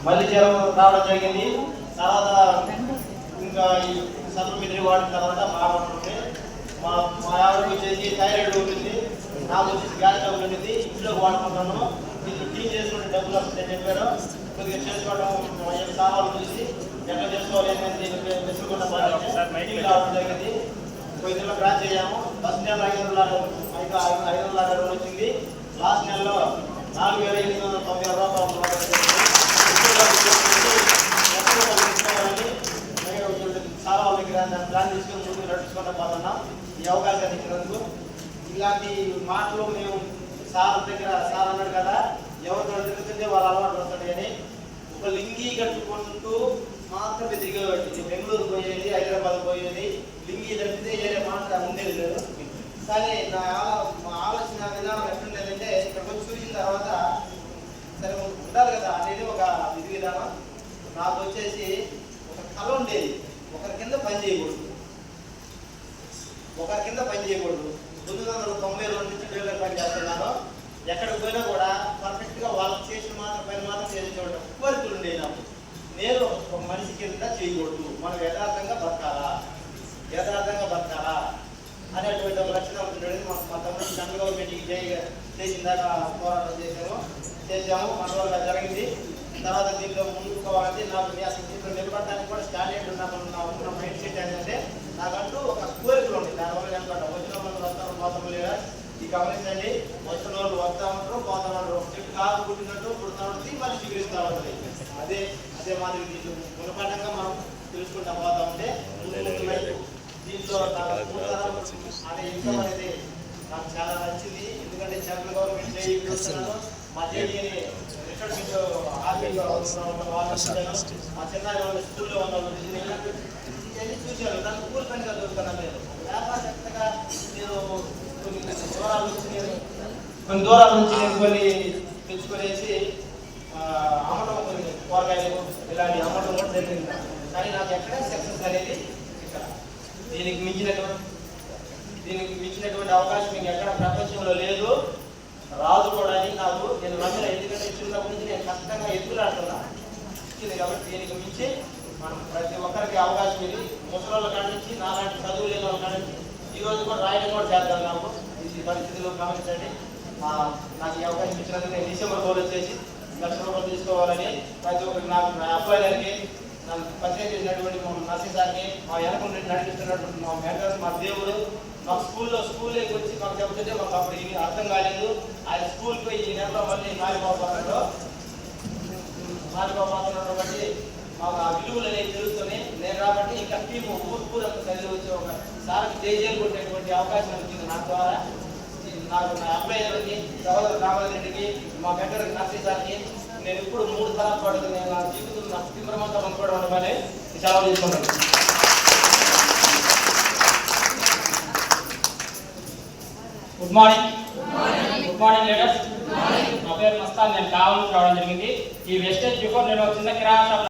మళ్ళీ జ్వరం రావడం జరిగింది. తర్వాత ఇంకా ఈ సప్లిమెంటరీ వాడిన తర్వాత బాగుంటుంది. మా ఆవిడకి వచ్చేసి థైరాయిడ్ ఉంటుంది, నాకు వచ్చేసి గ్యాస్ ట్రబుల్ ఉంటుంది. ఇంట్లో వాడుకుంటాను. ఇది క్లీన్ చేసుకుంటే డబ్బులు వస్తాయని చెప్పారు. కొద్దిగా చేసుకోవడం సామాన్లు చూసి ఎట్లా చేసుకోవాలి అనేది తెలుసుకున్న రావడం జరిగింది. కొద్దిగా బ్రాంచ్ అయ్యాము. ఫస్ట్ నెల 5,60 వచ్చింది. లాస్ట్ నెలలో 4,890 రూపాయలు చాలా వాళ్ళ దగ్గర ప్లాన్ తీసుకొని ముందుకు నడుచుకుంటూ పోతున్నాం. ఈ అవకాశాన్ని ఇచ్చినందుకు. ఇలాంటి మాటలు మేము సార్ దగ్గర సార్ అన్నాడు కదా, ఎవరు తిరుగుతుంటే వాళ్ళ అలవాటు వస్తాడు అని ఒక లింగి కట్టుకుంటూ మాత్రమే తిరిగేవాడి. బెంగళూరు పోయేది, హైదరాబాద్ పోయేది, లింగి తప్పితే వేరే మాట ఉండేది లేదు. కానీ నా ఆలోచన విధానం ఎట్లుండేదంటే ఇక్కడికి వచ్చి చూసిన తర్వాత సరే ఉండాలి కదా అనేది ఒక విధి విధానం. నాకు వచ్చేసి ఒక కళ ఉండేది, ఒకరి కింద పని చేయకూడదు. 992 నుంచి డ్రైవర్ పని చేస్తున్నాను. ఎక్కడికి పోయినా కూడా పర్ఫెక్ట్గా వాళ్ళకి చేసిన పని మాత్రం చేసి చూడటం కోరికలు ఉండేది నాకు. నేను ఒక మనిషి కింద చేయకూడదు, మనం యథార్థంగా బతకాలా అనేటువంటి ఒక లక్షణం ఉండేది. మా తమ్ముడు సెంట్రల్ గవర్నమెంట్కి చేసిన దాకా పోరాటం చేసాము. మన వల్ల జరిగింది. తర్వాత దీంట్లో ముందుకు పోవాలంటే నాకు అసలు దీంట్లో నిలబడటానికి కూడా స్టాండర్డ్ ఉన్న మైండ్ సెట్ ఏంటంటే నాకంటూ ఒక కోరికలు ఉంది. దానివల్ల నిలబడ్డా. వచ్చిన వాళ్ళు వస్తాను పోతాం లేదా ఈ గమనించండి. వచ్చిన వాళ్ళు వస్తా ఉంటారు, పోతా ఉంటారు. చెట్టు కాదు పుట్టినట్టు పుడుతూ ఉంటుంది, మళ్ళీ చిగురిస్తూ ఉంటుంది. అదే మాదిరి దీంట్లో గుణపాఠంగా మనం తెలుసుకుంటా పోతా ఉంటే దీంట్లో అనే ఇన్కమ్ అనేది నాకు చాలా నచ్చింది. ఎందుకంటే సెంట్రల్ గవర్నమెంట్ చేస్తున్నాను, మా జేడీని రిటైర్మెంట్ ఆర్మీలో మా చిన్న స్కూల్లో ఉన్న ఇవన్నీ చూశాను. నాకు కూలి పనిగా దొరుకుతున్నాను. నేను వ్యాపారవేత్తగా నేను కొన్ని దూరాల నుంచి నేను కొన్ని తెచ్చుకొనేసి అమ్మటం, కొన్ని కూరగాయలు ఇలాంటి అమ్మటం కూడా జరిగింది. కానీ నాకు ఎక్కడ సక్సెస్ అనేది ఇక్కడ దీనికి మించినటువంటి అవకాశం మీకు ఎక్కడ ప్రపంచంలో లేదు, రాదు కూడా అని నేను నమ్మిన. ఎందుకంటే చిన్నప్పటి నుంచి నేను కష్టంగా ఎదుగులాడుతున్నా ఇచ్చింది. కాబట్టి దీనికి మించి మనం ప్రతి ఒక్కరికి అవకాశం ఇది. ముసలి కాడి నుంచి నాలాంటి చదువు లేని వాళ్ళ కాడి నుంచి ఈరోజు కూడా రాయడం కూడా చేద్దాం. నాకు ఈ పరిస్థితులు గమనించండి. నాకు ఈ అవకాశం ఇచ్చినందుకు నేను డిసెంబర్ 4 వచ్చేసి ₹1,00,000 తీసుకోవాలని ప్రతి ఒక్కరికి, నాకు నా అబ్బాయి గారికి, నన్ను పరిచయం చేసినటువంటి మా నర్సింగ్ సార్ని, మా వెనక నడిపిస్తున్నటువంటి మా మెంటర్స్, మా దేవుడు, మాకు స్కూల్లోకి వచ్చి మాకు చెబుతుంటే మాకు అప్పుడు ఇది అర్థం కాలేదు. ఆయన స్కూల్కి పోయి ఈ నెలలో మళ్ళీ మారిపోతున్నాడు బట్టి మాకు ఆ విలువలు అనేవి తెలుస్తున్నాయి. నేను కాబట్టి ఇంకా టీము ఊరంతా చదివి వచ్చి ఒక సార్కి జైలు కొట్టేటువంటి అవకాశం వచ్చింది నా ద్వారా. నాకు నా అబ్బాయి గారికి, సహోదరు రామారెడ్డికి, మా మెంటర్కి నర్సింగ్ సార్కి నేను ఇప్పుడు 3 తరాల పాటు నేను నా జీవితం నా కుటుంబమంతా అనుకోవడం ఉండమని సెలవు తీసుకుంటాను. Good morning leaders. నా పేరు మస్తాన్. నేను కావాలి రావడం జరిగింది. ఈ వెస్టేజ్ బిఫోర్ నేను చిన్న కిరాణా షాప్